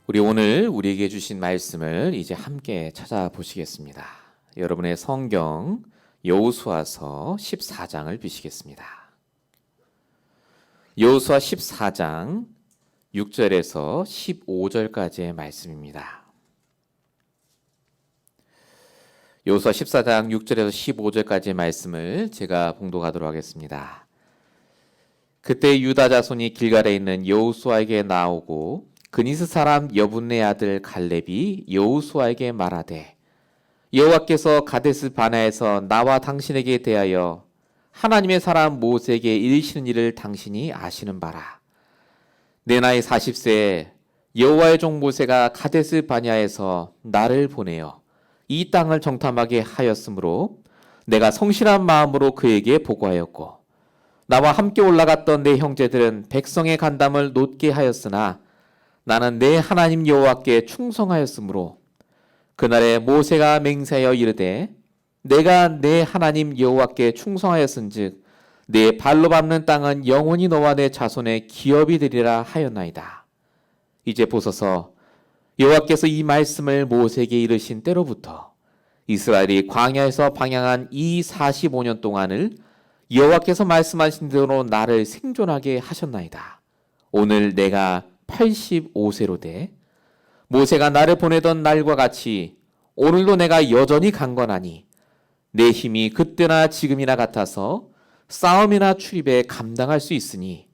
우리 오늘 우리에게 주신 말씀을 이제 함께 찾아보시겠습니다. 여러분의 성경 여호수아서 14장을 비시겠습니다. 여호수아 14장 6절에서 15절까지의 말씀입니다. 여호수아 14장 6절에서 15절까지의 말씀을 제가 봉독하도록 하겠습니다. 그때 유다 자손이 길갈에 있는 여호수아에게 나오고 그니스 사람 여분네 아들 갈렙이 여호수아에게 말하되 여호와께서 가데스 바나에서 나와 당신에게 대하여 하나님의 사람 모세에게 이르시는 일을 당신이 아시는 바라. 내 나이 40세에 여호와의 종 모세가 가데스 바냐에서 나를 보내어 이 땅을 정탐하게 하였으므로 내가 성실한 마음으로 그에게 보고하였고 나와 함께 올라갔던 내 형제들은 백성의 간담을 놓게 하였으나 나는 내 하나님 여호와께 충성하였으므로 그날에 모세가 맹세하여 이르되 내가 내 하나님 여호와께 충성하였은즉 내 발로 밟는 땅은 영원히 너와 내 자손의 기업이 되리라 하였나이다. 이제 보소서 여호와께서 이 말씀을 모세에게 이르신 때로부터 이스라엘이 광야에서 방향한 이 45년 동안을 여호와께서 말씀하신 대로 나를 생존하게 하셨나이다. 오늘 내가 85세로 돼 모세가 나를 보내던 날과 같이 오늘도 내가 여전히 강건하니 내 힘이 그때나 지금이나 같아서 싸움이나 출입에 감당할 수 있으니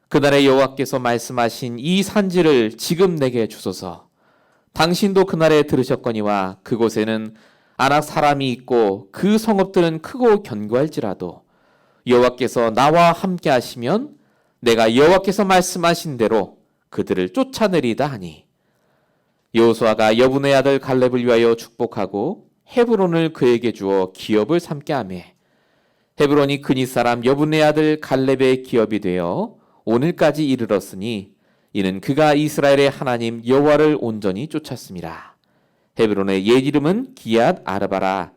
그날에 여호와께서 말씀하신 이 산지를 지금 내게 주소서. 당신도 그날에 들으셨거니와 그곳에는 아낙 사람이 있고 그 성읍들은 크고 견고할지라도 여호와께서 나와 함께 하시면 내가 여호와께서 말씀하신 대로 그들을 쫓아내리다 하니 여호수아가 여분의 아들 갈렙을 위하여 축복하고 헤브론을 그에게 주어 기업을 삼게 하며 헤브론이 그니 사람 여분의 아들 갈렙의 기업이 되어 오늘까지 이르렀으니 이는 그가 이스라엘의 하나님 여호와를 온전히 쫓았습니다. 헤브론의 옛 이름은 기앗 아르바라.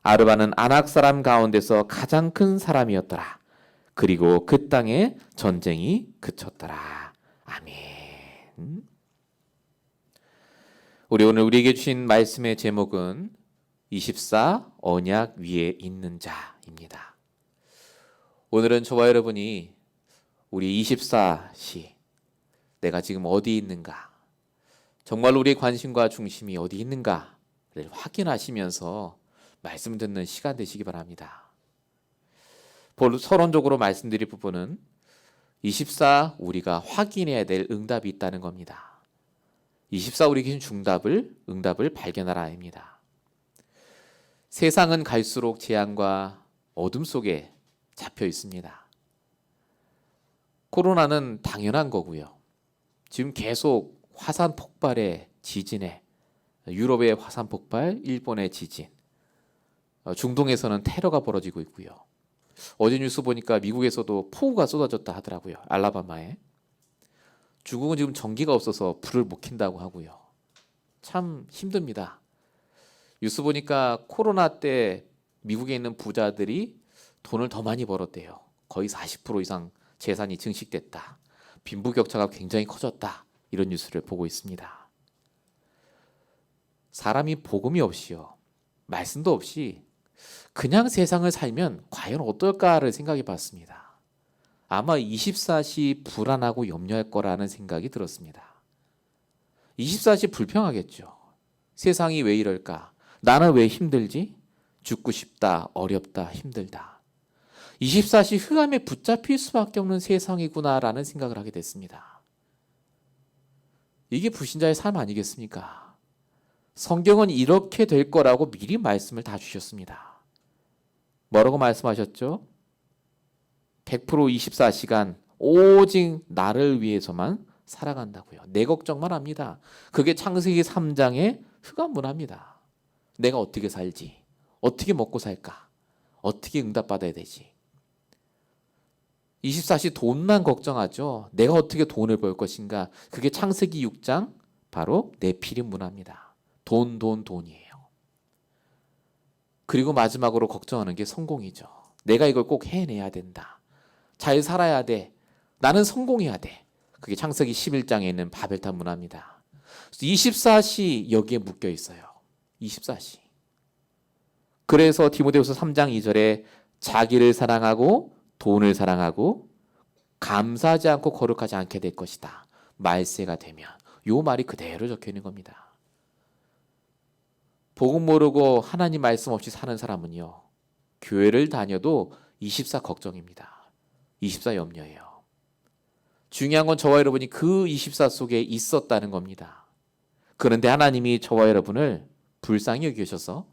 아르바는 아낙 사람 가운데서 가장 큰 사람이었더라. 그리고 그 땅에 전쟁이 그쳤더라. 아멘. 우리 오늘 우리에게 주신 말씀의 제목은 24 언약 위에 있는 자입니다. 오늘은 저와 여러분이 우리 24시 내가 지금 어디 있는가, 정말 우리의 관심과 중심이 어디 있는가를 확인하시면서 말씀 듣는 시간 되시기 바랍니다. 서론적으로 말씀드릴 부분은 24 우리가 확인해야 될 응답이 있다는 겁니다. 24 우리에게 준 응답을 발견하라입니다. 세상은 갈수록 재앙과 어둠 속에 잡혀 있습니다. 코로나는 당연한 거고요. 지금 계속 화산 폭발의 지진에 유럽의 화산 폭발, 일본의 지진, 중동에서는 테러가 벌어지고 있고요. 어제 뉴스 보니까 미국에서도 폭우가 쏟아졌다 하더라고요. 알라바마에. 중국은 지금 전기가 없어서 불을 못 켠다고 하고요. 참 힘듭니다. 뉴스 보니까 코로나 때 미국에 있는 부자들이 돈을 더 많이 벌었대요. 거의 40% 이상 재산이 증식됐다. 빈부격차가 굉장히 커졌다. 이런 뉴스를 보고 있습니다. 사람이 복음이 없이요, 말씀도 없이 그냥 세상을 살면 과연 어떨까를 생각해 봤습니다. 아마 24시 불안하고 염려할 거라는 생각이 들었습니다. 24시 불평하겠죠. 세상이 왜 이럴까? 나는 왜 힘들지? 죽고 싶다, 어렵다, 힘들다. 24시 흑암에 붙잡힐 수밖에 없는 세상이구나라는 생각을 하게 됐습니다. 이게 불신자의 삶 아니겠습니까? 성경은 이렇게 될 거라고 미리 말씀을 다 주셨습니다. 뭐라고 말씀하셨죠? 100% 24시간 오직 나를 위해서만 살아간다고요. 내 걱정만 합니다. 그게 창세기 3장의 흑암 문화입니다. 내가 어떻게 살지? 어떻게 먹고 살까? 어떻게 응답받아야 되지? 24시 돈만 걱정하죠. 내가 어떻게 돈을 벌 것인가? 그게 창세기 6장 바로 네피림 문화입니다. 돈이에요. 그리고 마지막으로 걱정하는 게 성공이죠. 내가 이걸 꼭 해내야 된다. 잘 살아야 돼. 나는 성공해야 돼. 그게 창세기 11장에 있는 바벨탑 문화입니다. 24시 여기에 묶여 있어요. 24시. 그래서 디모데후서 3장 2절에 자기를 사랑하고 돈을 사랑하고 감사하지 않고 거룩하지 않게 될 것이다. 말세가 되면. 요 말이 그대로 적혀 있는 겁니다. 복음 모르고 하나님 말씀 없이 사는 사람은요, 교회를 다녀도 24 걱정입니다. 24 염려예요. 중요한 건 저와 여러분이 그 24 속에 있었다는 겁니다. 그런데 하나님이 저와 여러분을 불쌍히 여기셔서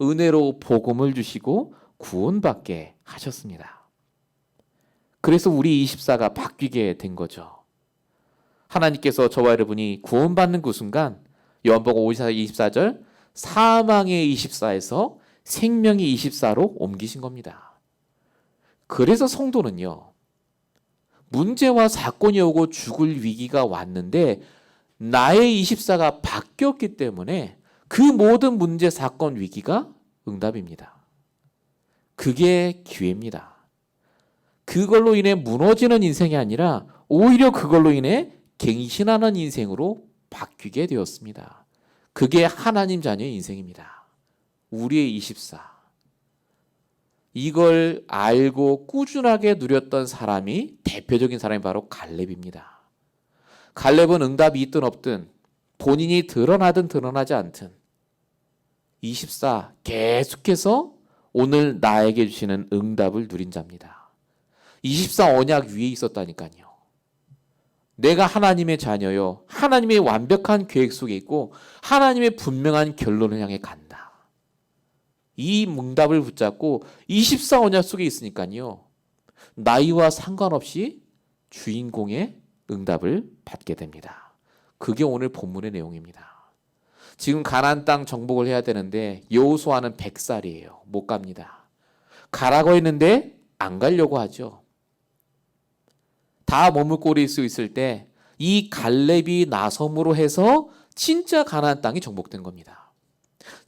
은혜로 복음을 주시고 구원받게 하셨습니다. 그래서 우리 24가 바뀌게 된 거죠. 하나님께서 저와 여러분이 구원받는 그 순간 요한복음 54, 24절 사망의 24에서 생명의 24로 옮기신 겁니다. 그래서 성도는요, 문제와 사건이 오고 죽을 위기가 왔는데 나의 24가 바뀌었기 때문에 그 모든 문제, 사건, 위기가 응답입니다. 그게 기회입니다. 그걸로 인해 무너지는 인생이 아니라 오히려 그걸로 인해 갱신하는 인생으로 바뀌게 되었습니다. 그게 하나님 자녀의 인생입니다. 우리의 24. 이걸 알고 꾸준하게 누렸던 사람이, 대표적인 사람이 바로 갈렙입니다. 갈렙은 응답이 있든 없든 본인이 드러나든 드러나지 않든 24 계속해서 오늘 나에게 주시는 응답을 누린 자입니다. 24 언약 위에 있었다니까요. 내가 하나님의 자녀요, 하나님의 완벽한 계획 속에 있고 하나님의 분명한 결론을 향해 간다. 이 응답을 붙잡고 24 언약 속에 있으니까요, 나이와 상관없이 주인공의 응답을 받게 됩니다. 그게 오늘 본문의 내용입니다. 지금 가나안 땅 정복을 해야 되는데 여호수아는 100살이에요. 못 갑니다. 가라고 했는데 안 가려고 하죠. 다 머물꼬리 수 있을 때 이 갈렙이 나섬으로 해서 진짜 가나안 땅이 정복된 겁니다.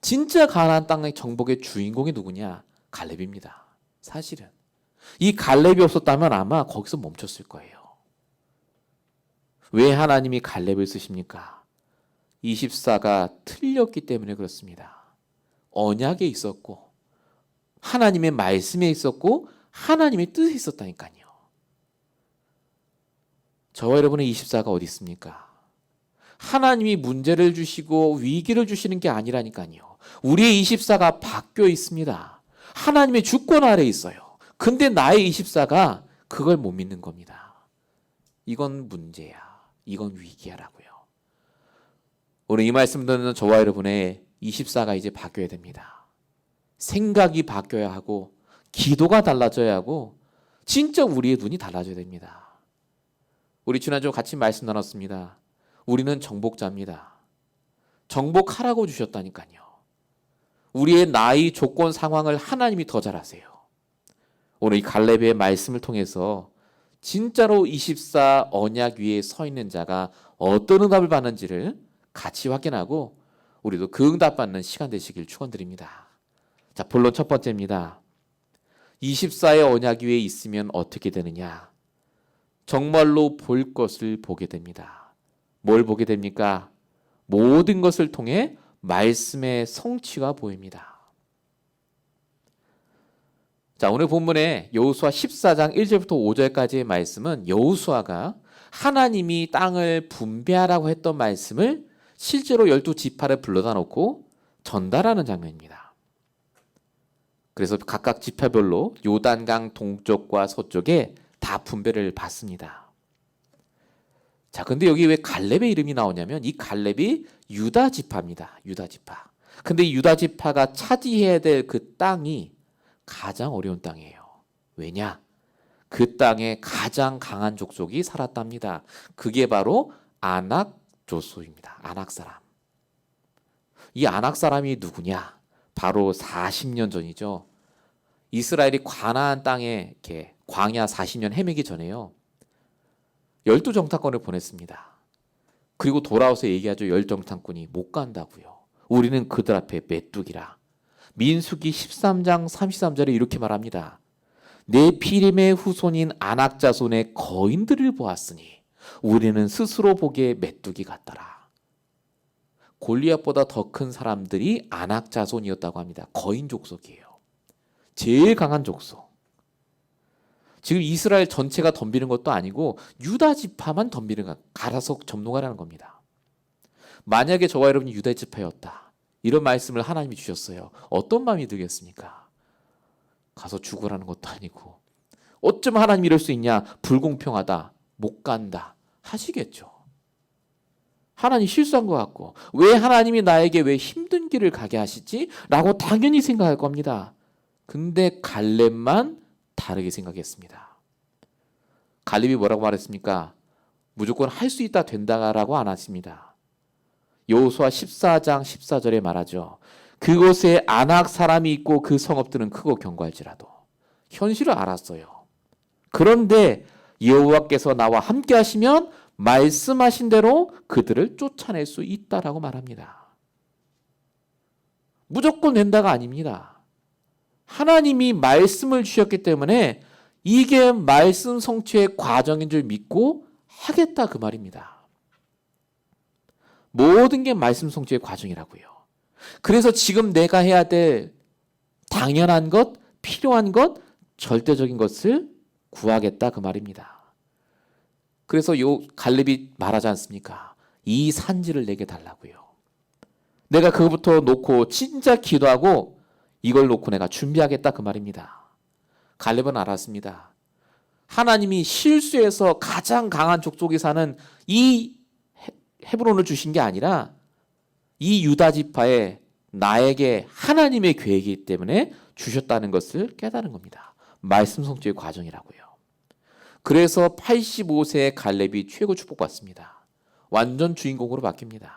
진짜 가나안 땅의 정복의 주인공이 누구냐? 갈렙입니다. 사실은 이 갈렙이 없었다면 아마 거기서 멈췄을 거예요. 왜 하나님이 갈렙을 쓰십니까? 24가 틀렸기 때문에 그렇습니다. 언약에 있었고 하나님의 말씀에 있었고 하나님의 뜻에 있었다니까요. 저와 여러분의 24가 어디 있습니까? 하나님이 문제를 주시고 위기를 주시는 게 아니라니까요. 우리의 24가 바뀌어 있습니다. 하나님의 주권 아래 있어요. 근데 나의 24가 그걸 못 믿는 겁니다. 이건 문제야. 이건 위기야라고요. 오늘 이 말씀 듣는 저와 여러분의 24가 이제 바뀌어야 됩니다. 생각이 바뀌어야 하고 기도가 달라져야 하고 진짜 우리의 눈이 달라져야 됩니다. 우리 지난주 같이 말씀 나눴습니다. 우리는 정복자입니다. 정복하라고 주셨다니까요. 우리의 나이, 조건, 상황을 하나님이 더 잘 아세요. 오늘 이 갈렙의 말씀을 통해서 진짜로 24 언약 위에 서 있는 자가 어떤 응답을 받는지를 같이 확인하고 우리도 그 응답 받는 시간 되시길 축원드립니다. 자, 본론 첫 번째입니다. 24의 언약 위에 있으면 어떻게 되느냐? 정말로 볼 것을 보게 됩니다. 뭘 보게 됩니까? 모든 것을 통해 말씀의 성취가 보입니다. 자, 오늘 본문에 여호수아 14장 1절부터 5절까지의 말씀은 여호수아가 하나님이 땅을 분배하라고 했던 말씀을 실제로 12지파를 불러다 놓고 전달하는 장면입니다. 그래서 각각 지파별로 요단강 동쪽과 서쪽에 다 분배를 받습니다. 자, 근데 여기 왜 갈렙의 이름이 나오냐면 이 갈렙이 유다 지파입니다. 유다 지파. 근데 유다 지파가 차지해야 될 그 땅이 가장 어려운 땅이에요. 왜냐? 그 땅에 가장 강한 족속이 살았답니다. 그게 바로 아낙 조소입니다. 아낙 사람. 이 아낙 사람이 누구냐? 바로 40년 전이죠. 이스라엘이 가나안 땅에 이렇게 광야 40년 헤매기 전에요. 12정탐꾼을 보냈습니다. 그리고 돌아와서 얘기하죠. 10정탐꾼이 못 간다고요. 우리는 그들 앞에 메뚜기라. 민수기 13장 33절에 이렇게 말합니다. 내 피림의 후손인 아낙 자손의 거인들을 보았으니 우리는 스스로 보기에 메뚜기 같더라. 골리앗보다 더 큰 사람들이 아낙 자손이었다고 합니다. 거인 족속이에요. 제일 강한 족속. 지금 이스라엘 전체가 덤비는 것도 아니고 유다 지파만 덤비는 거, 갈아서 접노가라는 겁니다. 만약에 저와 여러분이 유다 지파였다, 이런 말씀을 하나님이 주셨어요. 어떤 마음이 들겠습니까? 가서 죽으라는 것도 아니고 어쩜 하나님 이럴 수 있냐, 불공평하다, 못 간다 하시겠죠. 하나님 실수한 것 같고 왜 하나님이 나에게 왜 힘든 길을 가게 하시지? 라고 당연히 생각할 겁니다. 근데 갈렙만 다르게 생각했습니다. 갈렙이 뭐라고 말했습니까? 무조건 할 수 있다, 된다라고 안 하십니다. 여호수아 14장 14절에 말하죠. 그곳에 아낙 사람이 있고 그 성읍들은 크고 견고할지라도. 현실을 알았어요. 그런데 여호와께서 나와 함께 하시면 말씀하신 대로 그들을 쫓아낼 수 있다라고 말합니다. 무조건 된다가 아닙니다. 하나님이 말씀을 주셨기 때문에 이게 말씀 성취의 과정인 줄 믿고 하겠다, 그 말입니다. 모든 게 말씀 성취의 과정이라고요. 그래서 지금 내가 해야 될 당연한 것, 필요한 것, 절대적인 것을 구하겠다, 그 말입니다. 그래서 요 갈렙이 말하지 않습니까? 이 산지를 내게 달라고요. 내가 그거부터 놓고 진짜 기도하고 이걸 놓고 내가 준비하겠다, 그 말입니다. 갈렙은 알았습니다. 하나님이 실수해서 가장 강한 족속이 사는 이 헤브론을 주신 게 아니라 이 유다 지파에 나에게 하나님의 계획이기 때문에 주셨다는 것을 깨달은 겁니다. 말씀 성취의 과정이라고요. 그래서 85세의 갈렙이 최고 축복받습니다. 완전 주인공으로 바뀝니다.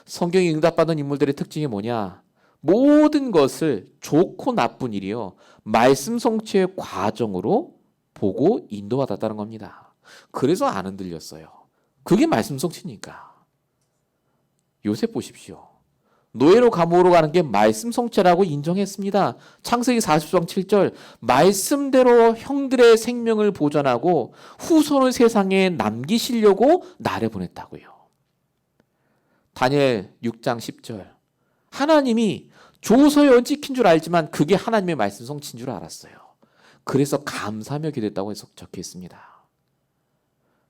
성경이 응답받은 인물들의 특징이 뭐냐? 모든 것을 좋고 나쁜 일이요, 말씀 성취의 과정으로 보고 인도받았다는 겁니다. 그래서 안 흔들렸어요. 그게 말씀 성취니까. 요셉 보십시오. 노예로 감옥으로 가는 게 말씀 성취라고 인정했습니다. 창세기 40장 7절, 말씀대로 형들의 생명을 보존하고 후손을 세상에 남기시려고 나를 보냈다고요. 다니엘 6장 10절, 하나님이 조서에 찍힌 줄 알지만 그게 하나님의 말씀 성취인 줄 알았어요. 그래서 감사하며 기도했다고 해서 적혀 있습니다.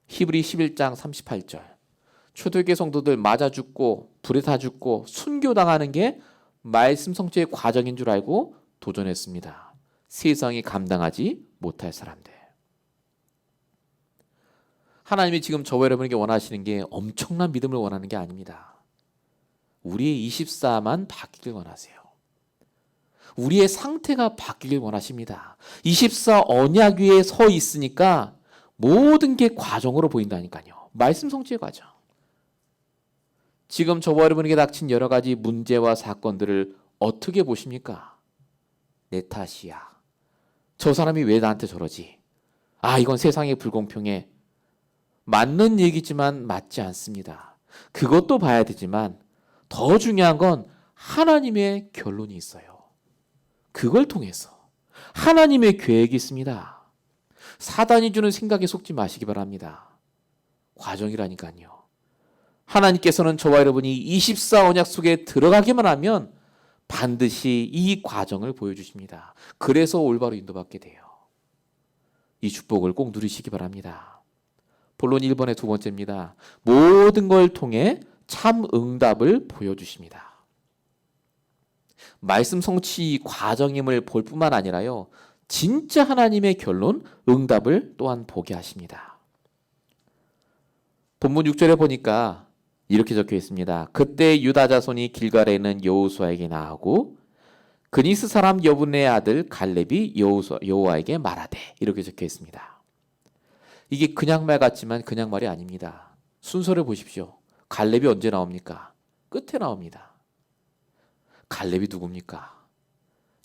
히브리 11장 38절, 초대교회 성도들 맞아 죽고 불에 타 죽고 순교당하는 게 말씀 성취의 과정인 줄 알고 도전했습니다. 세상이 감당하지 못할 사람들. 하나님이 지금 저와 여러분에게 원하시는 게 엄청난 믿음을 원하는 게 아닙니다. 우리의 24만 바뀌길 원하세요. 우리의 상태가 바뀌길 원하십니다. 24 언약 위에 서 있으니까 모든 게 과정으로 보인다니까요. 말씀 성취의 과정. 지금 저와 여러분에게 닥친 여러 가지 문제와 사건들을 어떻게 보십니까? 내 탓이야. 저 사람이 왜 나한테 저러지? 아, 이건 세상의 불공평해. 맞는 얘기지만 맞지 않습니다. 그것도 봐야 되지만 더 중요한 건 하나님의 결론이 있어요. 그걸 통해서 하나님의 계획이 있습니다. 사단이 주는 생각에 속지 마시기 바랍니다. 과정이라니까요. 하나님께서는 저와 여러분이 24 언약 속에 들어가기만 하면 반드시 이 과정을 보여주십니다. 그래서 올바로 인도받게 돼요. 이 축복을 꼭 누리시기 바랍니다. 본론 1번의 두 번째입니다. 모든 걸 통해 참 응답을 보여주십니다. 말씀 성취 과정임을 볼 뿐만 아니라요, 진짜 하나님의 결론, 응답을 또한 보게 하십니다. 본문 6절에 보니까 이렇게 적혀 있습니다. 그때 유다 자손이 길갈에 있는 여호수아에게 나아오고 그니스 사람 여분의 아들 갈렙이 여호와에게 말하되, 이렇게 적혀 있습니다. 이게 그냥 말 같지만 그냥 말이 아닙니다. 순서를 보십시오. 갈렙이 언제 나옵니까? 끝에 나옵니다. 갈렙이 누굽니까?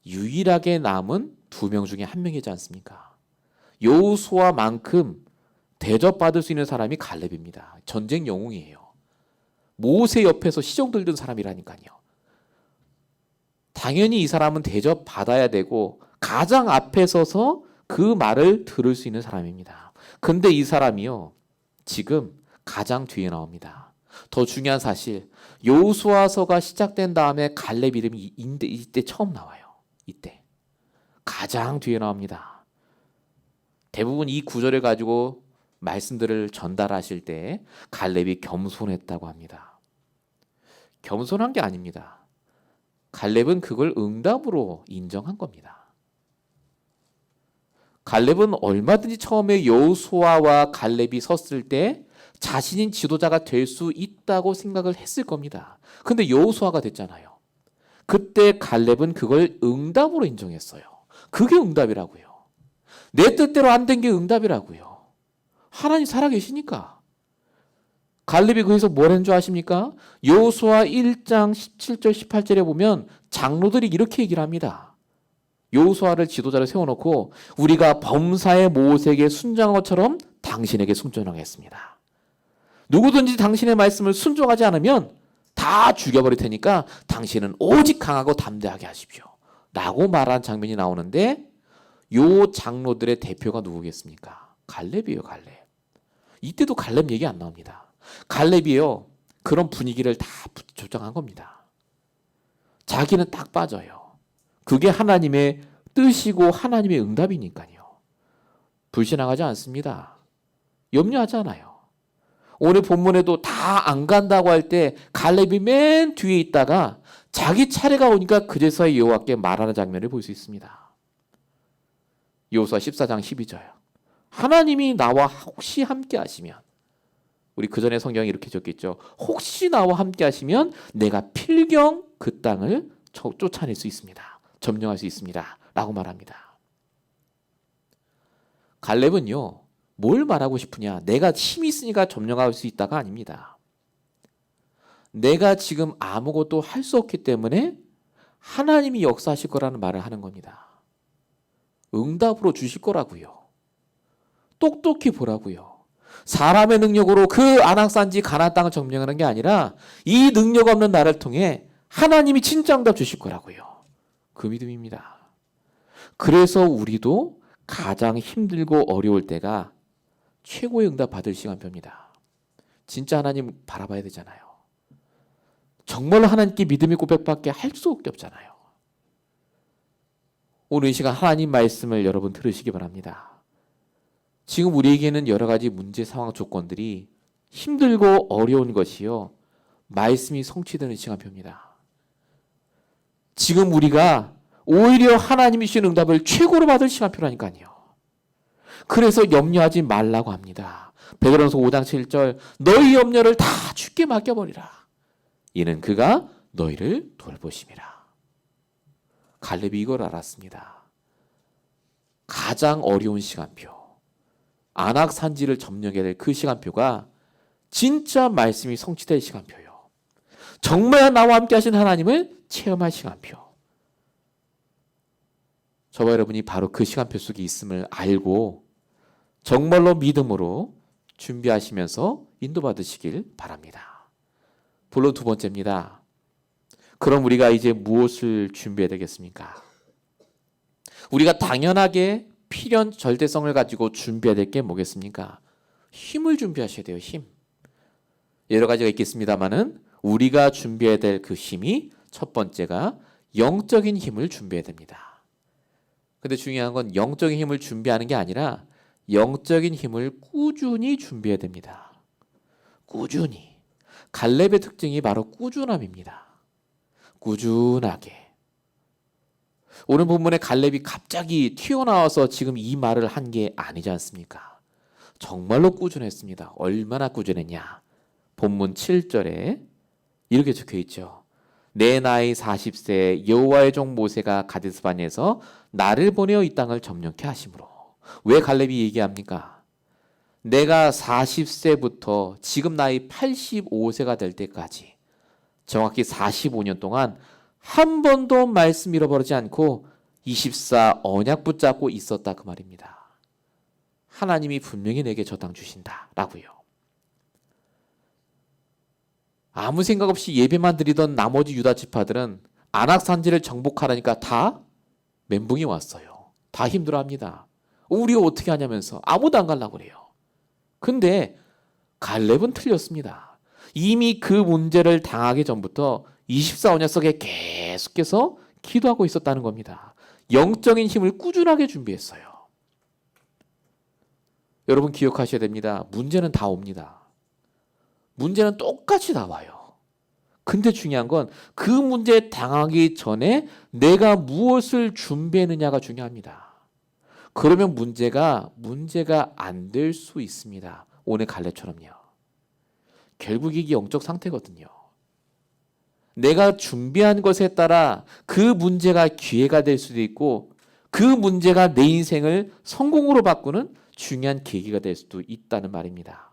유일하게 남은 2명 중에 1명이지 않습니까? 여호수아만큼 대접받을 수 있는 사람이 갈렙입니다. 전쟁 영웅이에요. 모세 옆에서 시종 들던 사람이라니까요. 당연히 이 사람은 대접받아야 되고 가장 앞에 서서 그 말을 들을 수 있는 사람입니다. 근데 이 사람이요, 지금 가장 뒤에 나옵니다. 더 중요한 사실, 여호수아서가 시작된 다음에 갈렙 이름이 이때 처음 나와요. 이때 가장 뒤에 나옵니다. 대부분 이 구절을 가지고 말씀들을 전달하실 때 갈렙이 겸손했다고 합니다. 겸손한 게 아닙니다. 갈렙은 그걸 응답으로 인정한 겁니다. 갈렙은 얼마든지 처음에 여호수아와 갈렙이 섰을 때 자신이 지도자가 될 수 있다고 생각을 했을 겁니다. 근데 여호수아가 됐잖아요. 그때 갈렙은 그걸 응답으로 인정했어요. 그게 응답이라고요. 내 뜻대로 안 된 게 응답이라고요. 하나님 살아계시니까. 갈렙이 거기서 뭘 한 줄 아십니까? 여호수아 1장 17절 18절에 보면 장로들이 이렇게 얘기를 합니다. 여호수아를 지도자로 세워놓고 우리가 범사의 모색에 순종한 것처럼 당신에게 순종하겠습니다. 누구든지 당신의 말씀을 순종하지 않으면 다 죽여버릴 테니까 당신은 오직 강하고 담대하게 하십시오. 라고 말한 장면이 나오는데 요 장로들의 대표가 누구겠습니까? 갈렙이에요. 갈렙. 이때도 갈렙 얘기 안 나옵니다. 갈렙이요. 그런 분위기를 다 조정한 겁니다. 자기는 딱 빠져요. 그게 하나님의 뜻이고 하나님의 응답이니까요. 불신앙하지 않습니다. 염려하지 않아요. 오늘 본문에도 다 안 간다고 할 때 갈렙이 맨 뒤에 있다가 자기 차례가 오니까 그제서야 여호와께 말하는 장면을 볼 수 있습니다. 여호수아 14장 12절. 하나님이 나와 혹시 함께 하시면, 우리 그 전에 성경에 이렇게 적겠죠. 혹시 나와 함께 하시면 내가 필경 그 땅을 쫓아낼 수 있습니다. 점령할 수 있습니다. 라고 말합니다. 갈렙은요. 뭘 말하고 싶으냐? 내가 힘이 있으니까 점령할 수 있다가 아닙니다. 내가 지금 아무것도 할 수 없기 때문에 하나님이 역사하실 거라는 말을 하는 겁니다. 응답으로 주실 거라고요. 똑똑히 보라고요. 사람의 능력으로 그 아낙산지 가나안 땅을 점령하는 게 아니라 이 능력 없는 나를 통해 하나님이 진짜 응답 주실 거라고요. 그 믿음입니다. 그래서 우리도 가장 힘들고 어려울 때가 최고의 응답 받을 시간표입니다. 진짜 하나님 바라봐야 되잖아요. 정말로 하나님께 믿음의 고백밖에 할 수밖에 없잖아요. 오늘 이 시간 하나님 말씀을 여러분 들으시기 바랍니다. 지금 우리에게는 여러 가지 문제 상황 조건들이 힘들고 어려운 것이요. 말씀이 성취되는 시간표입니다. 지금 우리가 오히려 하나님이 주신 응답을 최고로 받을 시간표라니까요. 그래서 염려하지 말라고 합니다. 베드로전서 5장 7절 너희 염려를 다 주께 맡겨버리라. 이는 그가 너희를 돌보심이라. 갈렙이 이걸 알았습니다. 가장 어려운 시간표, 아낙 산지를 점령해야 될 그 시간표가 진짜 말씀이 성취될 시간표요. 정말 나와 함께 하신 하나님을 체험할 시간표. 저와 여러분이 바로 그 시간표 속에 있음을 알고 정말로 믿음으로 준비하시면서 인도받으시길 바랍니다. 본론 두 번째입니다. 그럼 우리가 이제 무엇을 준비해야 되겠습니까? 우리가 당연하게 필연 절대성을 가지고 준비해야 될 게 뭐겠습니까? 힘을 준비하셔야 돼요. 힘. 여러 가지가 있겠습니다만은 우리가 준비해야 될 그 힘이 첫 번째가 영적인 힘을 준비해야 됩니다. 근데 중요한 건 영적인 힘을 준비하는 게 아니라 영적인 힘을 꾸준히 준비해야 됩니다. 꾸준히. 갈렙의 특징이 바로 꾸준함입니다. 꾸준하게. 오늘 본문에 갈렙이 갑자기 튀어나와서 지금 이 말을 한 게 아니지 않습니까? 정말로 꾸준했습니다. 얼마나 꾸준했냐? 본문 7절에 이렇게 적혀 있죠. 내 나이 40세 여호와의 종 모세가 가데스바네에서 나를 보내어 이 땅을 점령케 하심으로. 왜 갈렙이 얘기합니까? 내가 40세부터 지금 나이 85세가 될 때까지 정확히 45년 동안 한 번도 말씀 잃어버리지 않고 24 언약 붙잡고 있었다 그 말입니다. 하나님이 분명히 내게 저 땅 주신다라고요. 아무 생각 없이 예배만 드리던 나머지 유다 지파들은 아낙 산지를 정복하라니까 다 멘붕이 왔어요. 다 힘들어합니다. 우리가 어떻게 하냐면서 아무도 안 가려고 그래요. 근데 갈렙은 틀렸습니다. 이미 그 문제를 당하기 전부터 24언약 속에 계속해서 기도하고 있었다는 겁니다. 영적인 힘을 꾸준하게 준비했어요. 여러분 기억하셔야 됩니다. 문제는 다 옵니다. 문제는 똑같이 나와요. 근데 중요한 건 그 문제에 당하기 전에 내가 무엇을 준비했느냐가 중요합니다. 그러면 문제가 안 될 수 있습니다. 오늘 갈렙처럼요. 결국 이게 영적 상태거든요. 내가 준비한 것에 따라 그 문제가 기회가 될 수도 있고 그 문제가 내 인생을 성공으로 바꾸는 중요한 계기가 될 수도 있다는 말입니다.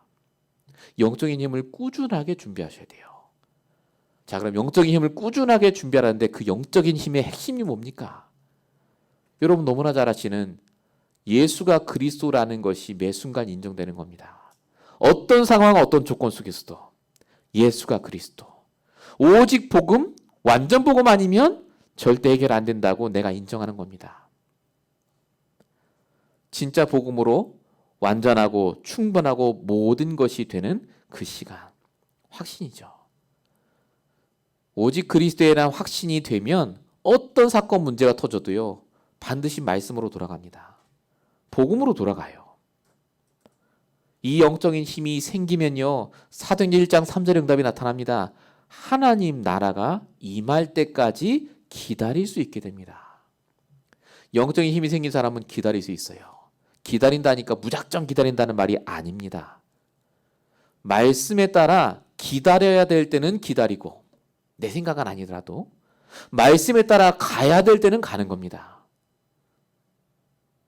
영적인 힘을 꾸준하게 준비하셔야 돼요. 자, 그럼 영적인 힘을 꾸준하게 준비하라는데 그 영적인 힘의 핵심이 뭡니까? 여러분 너무나 잘 아시는 예수가 그리스도라는 것이 매 순간 인정되는 겁니다. 어떤 상황, 어떤 조건 속에서도 예수가 그리스도. 오직 복음, 완전 복음 아니면 절대 해결 안 된다고 내가 인정하는 겁니다. 진짜 복음으로 완전하고 충분하고 모든 것이 되는 그 시간, 확신이죠. 오직 그리스도에 대한 확신이 되면 어떤 사건 문제가 터져도요 반드시 말씀으로 돌아갑니다. 복음으로 돌아가요. 이 영적인 힘이 생기면요 사도행전 1장 3절 응답이 나타납니다. 하나님 나라가 임할 때까지 기다릴 수 있게 됩니다. 영적인 힘이 생긴 사람은 기다릴 수 있어요. 기다린다니까 무작정 기다린다는 말이 아닙니다. 말씀에 따라 기다려야 될 때는 기다리고 내 생각은 아니더라도 말씀에 따라 가야 될 때는 가는 겁니다.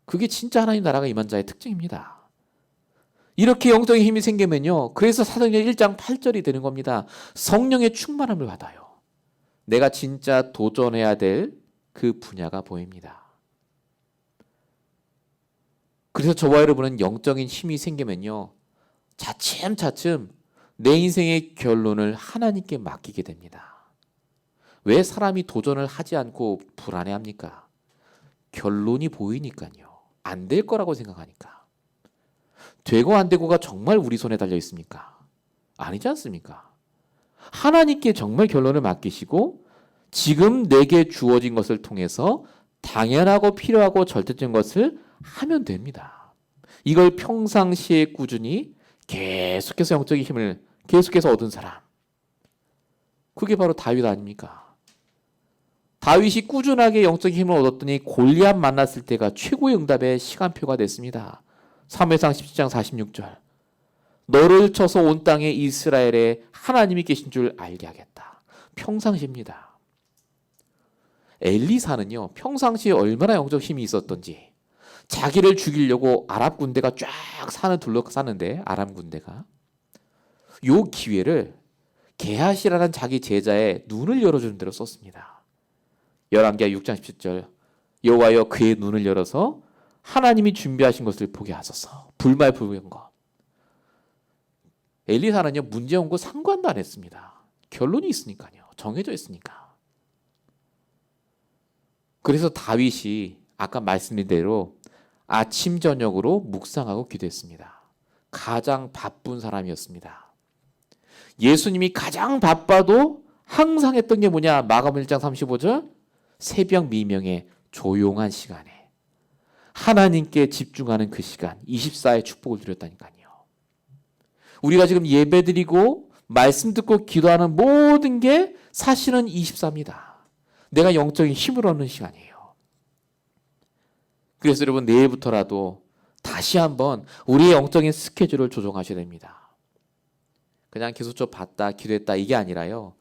그게 진짜 하나님 나라가 임한 자의 특징입니다. 이렇게 영적인 힘이 생기면요. 그래서 사도행전 1장 8절이 되는 겁니다. 성령의 충만함을 받아요. 내가 진짜 도전해야 될 그 분야가 보입니다. 그래서 저와 여러분은 영적인 힘이 생기면요. 차츰차츰 내 인생의 결론을 하나님께 맡기게 됩니다. 왜 사람이 도전을 하지 않고 불안해합니까? 결론이 보이니까요. 안 될 거라고 생각하니까. 되고 안 되고가 정말 우리 손에 달려 있습니까? 아니지 않습니까? 하나님께 정말 결론을 맡기시고 지금 내게 주어진 것을 통해서 당연하고 필요하고 절대적인 것을 하면 됩니다. 이걸 평상시에 꾸준히 계속해서 영적인 힘을 계속해서 얻은 사람. 그게 바로 다윗 아닙니까? 다윗이 꾸준하게 영적인 힘을 얻었더니 골리앗 만났을 때가 최고의 응답의 시간표가 됐습니다. 사무엘상 17장 46절. 너를 쳐서 온 땅에 이스라엘에 하나님이 계신 줄 알게 하겠다. 평상시입니다. 엘리사는요. 평상시에 얼마나 영적 힘이 있었던지 자기를 죽이려고 아랍 군대가 쫙 산을 둘러쌌는데 아람 군대가 요 기회를 게하시라는 자기 제자의 눈을 열어주는 대로 썼습니다. 열왕기하 6장 17절 여호와여 그의 눈을 열어서 하나님이 준비하신 것을 보게 하소서. 불말불변 것. 엘리사는요 문제 온 거 상관도 안 했습니다. 결론이 있으니까요. 정해져 있으니까. 그래서 다윗이 아까 말씀드린 대로 아침 저녁으로 묵상하고 기도했습니다. 가장 바쁜 사람이었습니다. 예수님이 가장 바빠도 항상 했던 게 뭐냐? 마가복음 1장 35절 새벽 미명의 조용한 시간에 하나님께 집중하는 그 시간 24의 축복을 누렸다니까요. 우리가 지금 예배드리고 말씀 듣고 기도하는 모든 게 사실은 24입니다. 내가 영적인 힘을 얻는 시간이에요. 그래서 여러분 내일부터라도 다시 한번 우리의 영적인 스케줄을 조정하셔야 됩니다. 그냥 계속 좀 봤다 기도했다 이게 아니라요.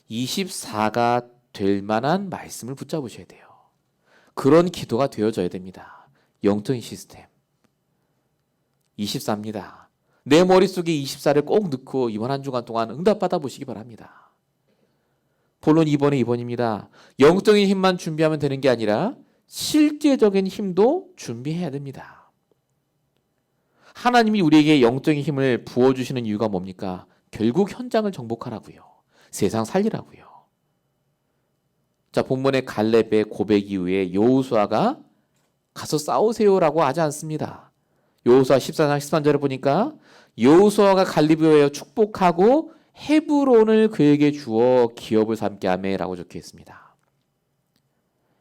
24가 될 만한 말씀을 붙잡으셔야 돼요. 그런 기도가 되어져야 됩니다. 영적인 시스템 24입니다. 내 머릿속에 24를 꼭 넣고 이번 한 주간 동안 응답받아 보시기 바랍니다. 본론 2번의 2번입니다. 영적인 힘만 준비하면 되는 게 아니라 실제적인 힘도 준비해야 됩니다. 하나님이 우리에게 영적인 힘을 부어주시는 이유가 뭡니까? 결국 현장을 정복하라고요. 세상 살리라고요. 자, 본문의 갈렙의 고백 이후에 여호수아가 가서 싸우세요라고 하지 않습니다. 여호수아 14장 13절을 보니까 여호수아가 갈렙에 축복하고 헤브론을 그에게 주어 기업을 삼게 하매라고 적혀 있습니다.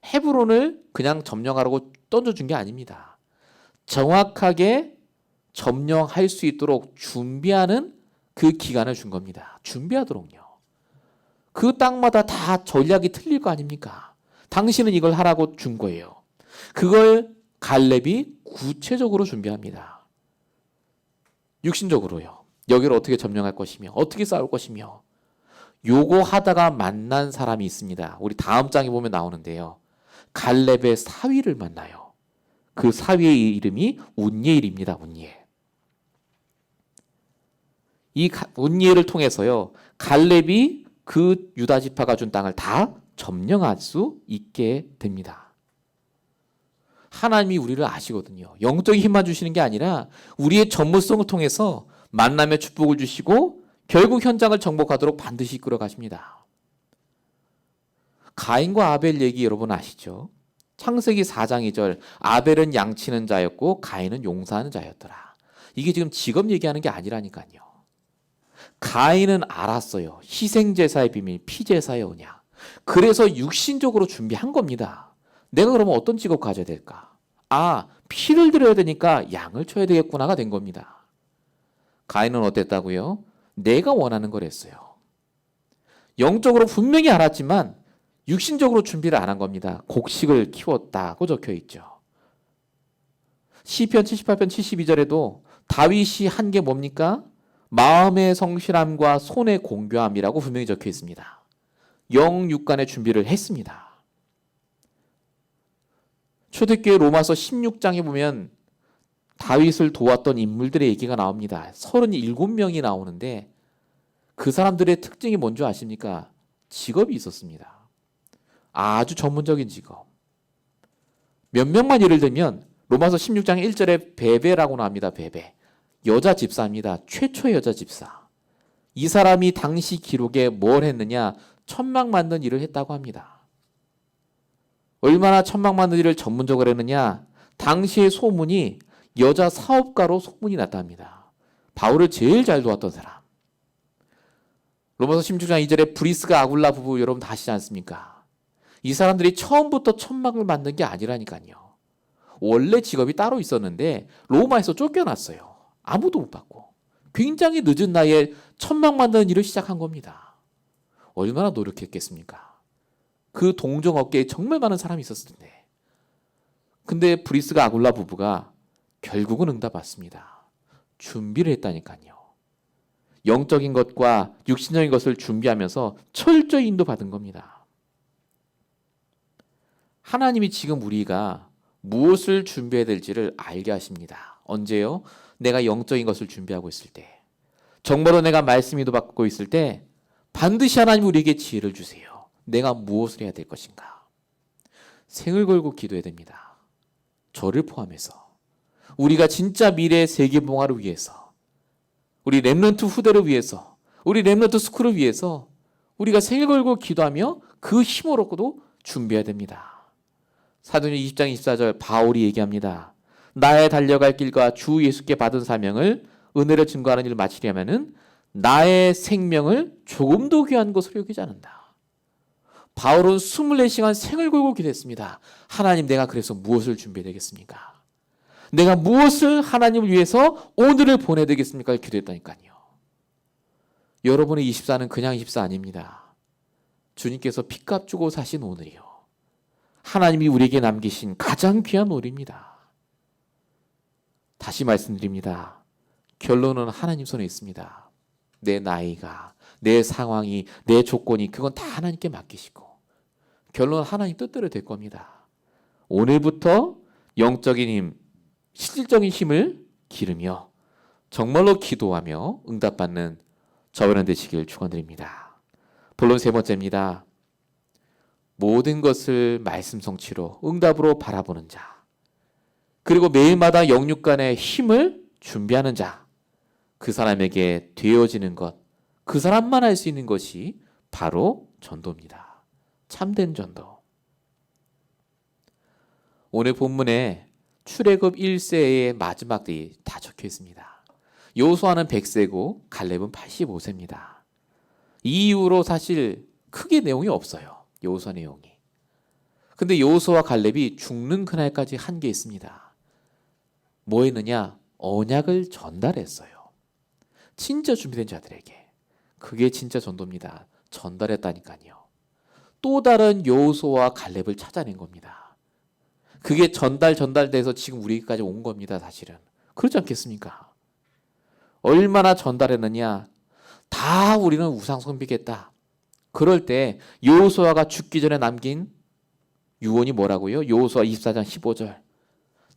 헤브론을 그냥 점령하라고 던져준 게 아닙니다. 정확하게 점령할 수 있도록 준비하는 그 기간을 준 겁니다. 준비하도록요. 그 땅마다 다 전략이 틀릴 거 아닙니까? 당신은 이걸 하라고 준 거예요. 그걸 갈렙이 구체적으로 준비합니다. 육신적으로요. 여기를 어떻게 점령할 것이며 어떻게 싸울 것이며 요거 하다가 만난 사람이 있습니다. 우리 다음 장에 보면 나오는데요. 갈렙의 사위를 만나요. 그 사위의 이름이 운니엘입니다. 운니엘. 이 운니엘을 통해서요. 갈렙이 그 유다 지파가 준 땅을 다 점령할 수 있게 됩니다. 하나님이 우리를 아시거든요. 영적인 힘만 주시는 게 아니라 우리의 전문성을 통해서 만남의 축복을 주시고 결국 현장을 정복하도록 반드시 이끌어 가십니다. 가인과 아벨 얘기 여러분 아시죠? 창세기 4장 2절 아벨은 양치는 자였고 가인은 용사하는 자였더라. 이게 지금 직업 얘기하는 게 아니라니까요. 가인은 알았어요. 희생제사의 비밀, 피제사의 언약. 그래서 육신적으로 준비한 겁니다. 내가 그러면 어떤 직업 가져야 될까? 아, 피를 드려야 되니까 양을 쳐야 되겠구나가 된 겁니다. 가인은 어땠다고요? 내가 원하는 걸 했어요. 영적으로 분명히 알았지만 육신적으로 준비를 안 한 겁니다. 곡식을 키웠다고 적혀 있죠. 시편 78편 72절에도 다윗이 한 게 뭡니까? 마음의 성실함과 손의 공교함이라고 분명히 적혀 있습니다. 영육간의 준비를 했습니다. 초대교회 로마서 16장에 보면 다윗을 도왔던 인물들의 얘기가 나옵니다. 37명이 나오는데 그 사람들의 특징이 뭔지 아십니까? 직업이 있었습니다. 아주 전문적인 직업. 몇 명만 예를 들면 로마서 16장 1절에 베베라고 나옵니다. 베베. 여자 집사입니다. 최초의 여자 집사. 이 사람이 당시 기록에 뭘 했느냐? 천막 만든 일을 했다고 합니다. 얼마나 천막 만든 일을 전문적으로 했느냐? 당시의 소문이 여자 사업가로 소문이 났다 합니다. 바울을 제일 잘 도왔던 사람. 로마서 16장 2절에 브리스가 아굴라 부부 여러분 다 아시지 않습니까? 이 사람들이 처음부터 천막을 만든 게 아니라니까요. 원래 직업이 따로 있었는데 로마에서 쫓겨났어요. 아무도 못 받고. 굉장히 늦은 나이에 천막 만드는 일을 시작한 겁니다. 얼마나 노력했겠습니까? 그 동종업계에 정말 많은 사람이 있었을 텐데. 근데 브리스가 아굴라 부부가 결국은 응답받습니다. 준비를 했다니까요. 영적인 것과 육신적인 것을 준비하면서 철저히 인도받은 겁니다. 하나님이 지금 우리가 무엇을 준비해야 될지를 알게 하십니다. 언제요? 내가 영적인 것을 준비하고 있을 때, 정말로 내가 말씀 인도받고 있을 때 반드시 하나님 우리에게 지혜를 주세요. 내가 무엇을 해야 될 것인가? 생을 걸고 기도해야 됩니다. 저를 포함해서 우리가 진짜 미래의 세계봉화를 위해서, 우리 렘넌트 후대를 위해서, 우리 렘넌트 스쿨을 위해서 우리가 생을 걸고 기도하며 그 힘으로도 준비해야 됩니다. 사도행전 20장 24절 바울이 얘기합니다. 나의 달려갈 길과 주 예수께 받은 사명을 은혜를 증거하는 일을 마치려면은 나의 생명을 조금도 귀한 것으로 여기지 않는다. 바울은 24시간 생을 걸고 기도했습니다. 하나님, 내가 그래서 무엇을 준비해야 되겠습니까? 내가 무엇을 하나님을 위해서 오늘을 보내야 되겠습니까? 기도했다니까요. 여러분의 24는 그냥 24 아닙니다. 주님께서 핏값 주고 사신 오늘이요. 하나님이 우리에게 남기신 가장 귀한 오늘입니다. 다시 말씀드립니다. 결론은 하나님 손에 있습니다. 내 나이가, 내 상황이, 내 조건이 그건 다 하나님께 맡기시고 결론은 하나님 뜻대로 될 겁니다. 오늘부터 영적인 힘, 실질적인 힘을 기르며 정말로 기도하며 응답받는 저와 되시길 축원드립니다. 본론 세 번째입니다. 모든 것을 말씀 성취로 응답으로 바라보는 자, 그리고 매일마다 영육간의 힘을 준비하는 자, 그 사람에게 되어지는 것, 그 사람만 할 수 있는 것이 바로 전도입니다. 참된 전도. 오늘 본문에 출애굽 1세의 마지막들이 다 적혀 있습니다. 여호수아는 100세고 갈렙은 85세입니다. 이 이후로 사실 크게 내용이 없어요. 여호수아 내용이. 근데 여호수아와 갈렙이 죽는 그날까지 한 게 있습니다. 뭐 했느냐? 언약을 전달했어요. 진짜 준비된 자들에게. 그게 진짜 전도입니다. 전달했다니까요. 또 다른 여호수아와 갈렙을 찾아낸 겁니다. 그게 전달돼서 지금 우리까지 온 겁니다. 사실은. 그렇지 않겠습니까? 얼마나 전달했느냐? 다 우리는 우상 숭배겠다. 그럴 때 여호수아가 죽기 전에 남긴 유언이 뭐라고요? 여호수아 24장 15절.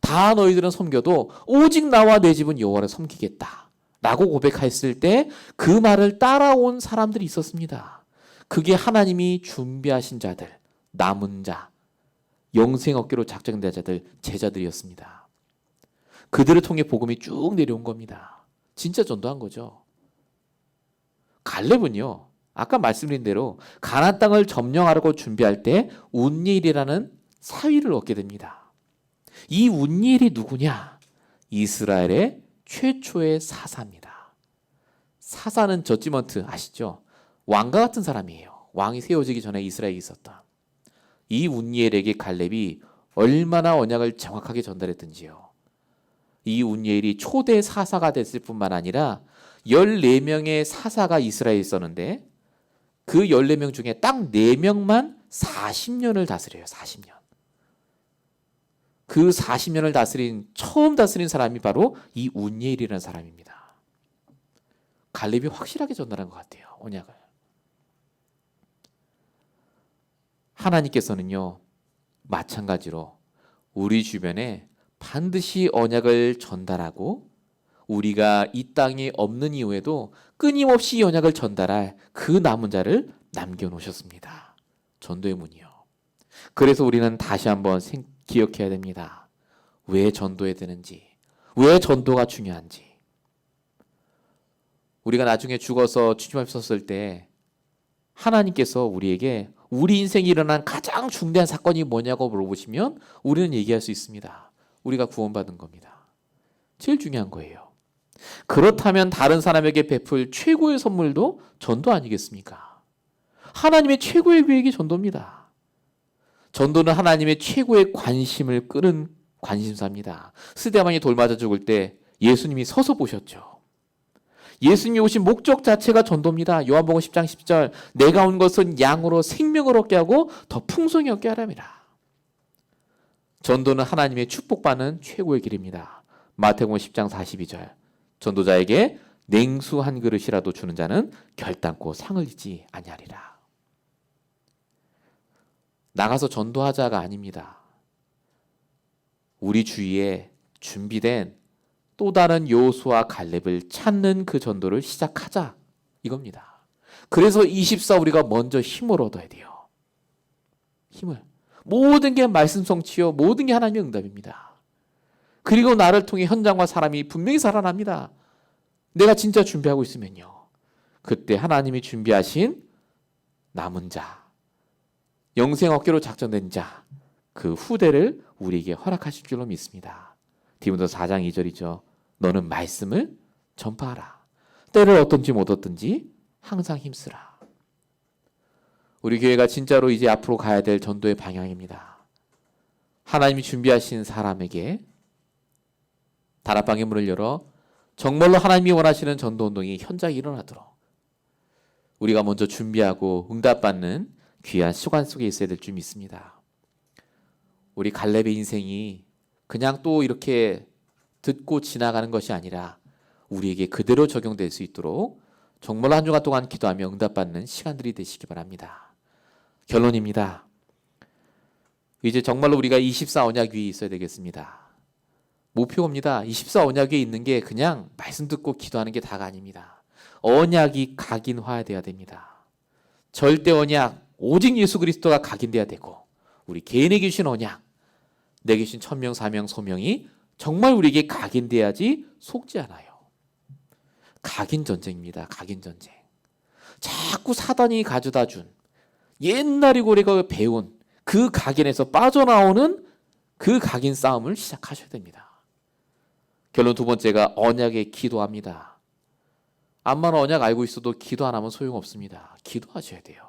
다 너희들은 섬겨도 오직 나와 내 집은 여호와를 섬기겠다 라고 고백했을 때 그 말을 따라온 사람들이 있었습니다. 그게 하나님이 준비하신 자들, 남은 자, 영생 얻기로 작정된 자들, 제자들이었습니다. 그들을 통해 복음이 쭉 내려온 겁니다. 진짜 전도한 거죠. 갈렙은요, 아까 말씀드린 대로 가나안 땅을 점령하려고 준비할 때 운니엘이라는 사위를 얻게 됩니다. 이 운니엘이 누구냐? 이스라엘의 최초의 사사입니다. 사사는 저지먼트 아시죠? 왕과 같은 사람이에요. 왕이 세워지기 전에 이스라엘에 있었던. 이 운니엘에게 갈렙이 얼마나 언약을 정확하게 전달했든지요. 이 운니엘이 초대 사사가 됐을 뿐만 아니라 14명의 사사가 이스라엘에 있었는데 그 14명 중에 딱 4명만 40년을 다스려요. 40년. 그 40년을 처음 다스린 사람이 바로 이 운니엘이라는 사람입니다. 갈렙이 확실하게 전달한 것 같아요. 언약을. 하나님께서는요, 마찬가지로 우리 주변에 반드시 언약을 전달하고 우리가 이 땅에 없는 이후에도 끊임없이 언약을 전달할 그 남은 자를 남겨놓으셨습니다. 전도의 문이요. 그래서 우리는 다시 한번 기억해야 됩니다. 왜 전도해야 되는지, 왜 전도가 중요한지. 우리가 나중에 죽어서 주님 앞에 섰을 때 하나님께서 우리에게 우리 인생에 일어난 가장 중대한 사건이 뭐냐고 물어보시면 우리는 얘기할 수 있습니다. 우리가 구원받은 겁니다. 제일 중요한 거예요. 그렇다면 다른 사람에게 베풀 최고의 선물도 전도 아니겠습니까? 하나님의 최고의 계획이 전도입니다. 전도는 하나님의 최고의 관심을 끄는 관심사입니다. 스데반이 돌 맞아 죽을 때 예수님이 서서 보셨죠. 예수님이 오신 목적 자체가 전도입니다. 요한복음 10장 10절 내가 온 것은 양으로 생명을 얻게 하고 더 풍성히 얻게 하랍니다. 전도는 하나님의 축복받는 최고의 길입니다. 마태복음 10장 42절 전도자에게 냉수 한 그릇이라도 주는 자는 결단코 상을 잊지 아니하리라. 나가서 전도하자가 아닙니다. 우리 주위에 준비된 또 다른 여호수아 갈렙을 찾는 그 전도를 시작하자 이겁니다. 그래서 24 우리가 먼저 힘을 얻어야 돼요. 힘을. 모든 게 말씀 성취요. 모든 게 하나님의 응답입니다. 그리고 나를 통해 현장과 사람이 분명히 살아납니다. 내가 진짜 준비하고 있으면요. 그때 하나님이 준비하신 남은 자, 영생 얻기로 작정된 자, 그 후대를 우리에게 허락하실 줄로 믿습니다. 디모데 4장 2절이죠. 너는 말씀을 전파하라. 때를 얻든지 못 얻든지 항상 힘쓰라. 우리 교회가 진짜로 이제 앞으로 가야 될 전도의 방향입니다. 하나님이 준비하신 사람에게 다락방의 문을 열어 정말로 하나님이 원하시는 전도운동이 현장에 일어나도록 우리가 먼저 준비하고 응답받는 귀한 시간 속에 있어야 될 줄 믿습니다. 우리 갈렙의 인생이 그냥 또 이렇게 듣고 지나가는 것이 아니라 우리에게 그대로 적용될 수 있도록 정말로 한 주간 동안 기도하며 응답받는 시간들이 되시기 바랍니다. 결론입니다. 이제 정말로 우리가 24 언약 위에 있어야 되겠습니다. 목표입니다. 24 언약 위에 있는 게 그냥 말씀 듣고 기도하는 게 다가 아닙니다. 언약이 각인화돼야 됩니다. 절대 언약, 오직 예수 그리스도가 각인돼야 되고 우리 개인에게 주신 언약, 내게 주신 천명, 사명, 소명이 정말 우리에게 각인돼야지 속지 않아요. 각인 전쟁입니다. 각인 전쟁. 자꾸 사단이 가져다 준 옛날이고 우리가 배운 그 각인에서 빠져나오는 그 각인 싸움을 시작하셔야 됩니다. 결론 두 번째가 언약에 기도합니다. 암만 언약 알고 있어도 기도 안 하면 소용없습니다. 기도하셔야 돼요.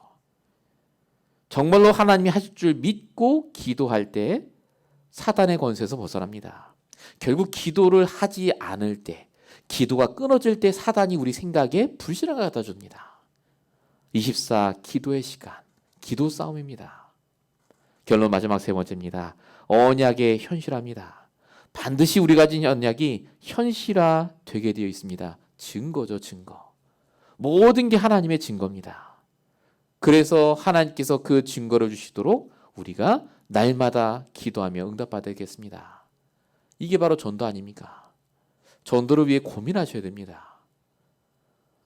정말로 하나님이 하실 줄 믿고 기도할 때 사단의 권세에서 벗어납니다. 결국 기도를 하지 않을 때, 기도가 끊어질 때 사단이 우리 생각에 불신을 갖다 줍니다. 24 기도의 시간, 기도 싸움입니다. 결론 마지막 세 번째입니다. 언약의 현실화입니다. 반드시 우리 가진 언약이 현실화 되게 되어 있습니다. 증거죠, 증거. 모든 게 하나님의 증거입니다. 그래서 하나님께서 그 증거를 주시도록 우리가 날마다 기도하며 응답받겠습니다. 이게 바로 전도 아닙니까? 전도를 위해 고민하셔야 됩니다.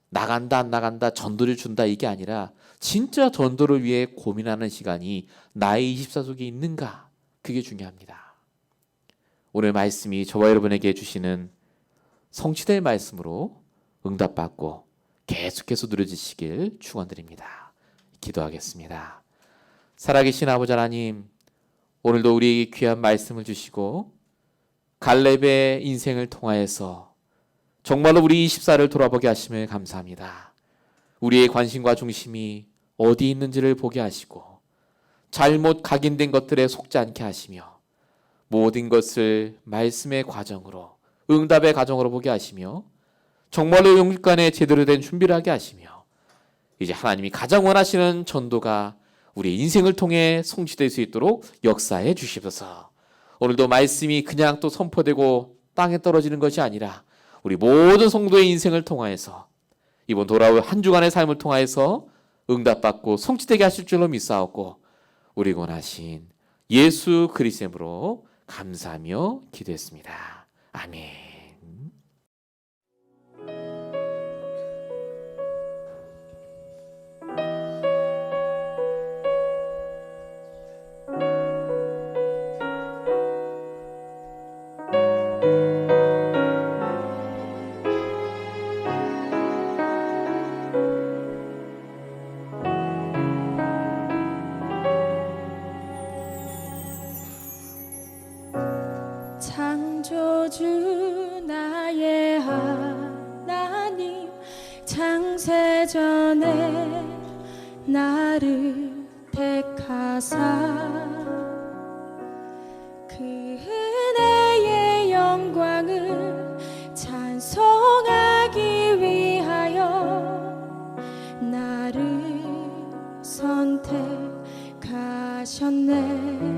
나간다 안 나간다 전도를 준다 이게 아니라 진짜 전도를 위해 고민하는 시간이 나의 24 속에 있는가? 그게 중요합니다. 오늘 말씀이 저와 여러분에게 주시는 성취될 말씀으로 응답받고 계속해서 누려지시길 축원드립니다. 기도하겠습니다. 살아계신 아버지 하나님, 오늘도 우리에게 귀한 말씀을 주시고 갈렙의 인생을 통하여서 정말로 우리 24를 돌아보게 하심을 감사합니다. 우리의 관심과 중심이 어디 있는지를 보게 하시고 잘못 각인된 것들에 속지 않게 하시며 모든 것을 말씀의 과정으로, 응답의 과정으로 보게 하시며 정말로 영육간에 제대로 된 준비를 하게 하시며 이제 하나님이 가장 원하시는 전도가 우리 인생을 통해 성취될 수 있도록 역사해 주시옵소서. 오늘도 말씀이 그냥 또 선포되고 땅에 떨어지는 것이 아니라 우리 모든 성도의 인생을 통하여서 이번 돌아올 한 주간의 삶을 통하여서 응답받고 성취되게 하실 줄로 믿사옵고 우리 원하신 예수 그리스도의 이름으로 감사하며 기도했습니다. 아멘. 창조주 나의 하나님, 창세전에 나를 택하사 그 은혜의 영광을 찬송하기 위하여 나를 선택하셨네.